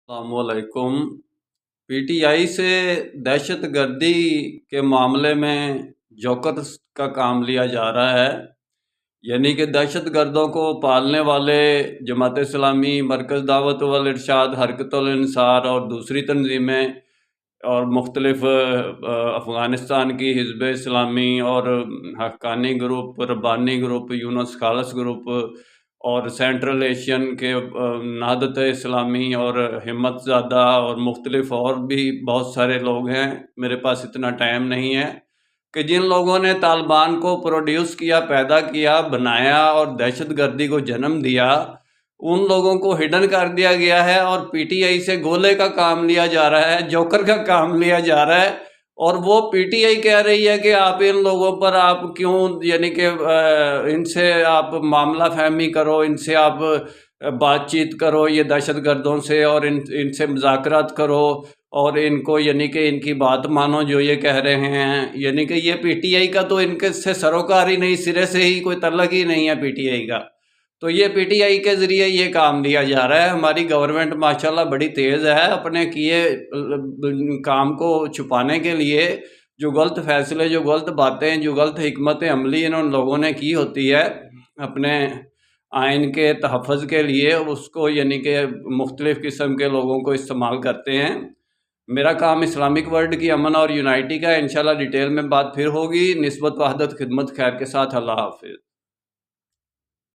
अस्सलामुअलैकुम। पीटीआई से दहशत गर्दी के मामले में जोकर्स का काम लिया जा रहा है, यानी कि दहशत गर्दों को पालने वाले जमात इस्लामी, मरकज़ दावत वल इरशाद, हरकतुल इंसार और दूसरी तंजीमें और मुख्तलिफ अफ़गानिस्तान की हिज़्ब इस्लामी और Haqqani group, Rabbani group, Younus Khalis group और सेंट्रल एशियन के नादत इस्लामी और हिम्मत ज़ादा और मुख्तलिफ और भी बहुत सारे लोग हैं। मेरे पास इतना टाइम नहीं है कि जिन लोगों ने तालिबान को प्रोड्यूस किया, पैदा किया, बनाया और दहशत गर्दी को जन्म दिया, उन लोगों को हिडन कर दिया गया है और पीटीआई से गोले का काम लिया जा रहा है, जोकर का काम लिया जा रहा है। और वो पीटीआई कह रही है कि आप इन लोगों पर आप क्यों, यानी कि इनसे आप मामला फहमी करो, इनसे आप बातचीत करो, ये दहशत गर्दों से, और इनसे मुज़ाकरात करो और इनको, यानी कि इनकी बात मानो जो ये कह रहे हैं। यानी कि ये पीटीआई का तो इनके से सरोकार ही नहीं, सिरे से ही कोई तल्लक ही नहीं है पीटीआई का। तो ये पीटीआई के ज़रिए ये काम लिया जा रहा है। हमारी गवर्नमेंट माशाल्लाह बड़ी तेज़ है, अपने किए काम को छुपाने के लिए जो गलत फ़ैसले, जो गलत बातें, जो गलत हिकमत अमली इन लोगों ने की होती है अपने आइन के तहफ़्फ़ुज़ के लिए, उसको यानी कि मुख्तलिफ़ किस्म के लोगों को इस्तेमाल करते हैं। मेरा काम इस्लामिक वर्ल्ड की अमन और यूनाइटी का है। इंशाल्लाह डिटेल में बात फिर होगी। निस्बत वहदत खिदमत खैर के साथ। अल्लाह हाफ़िज़।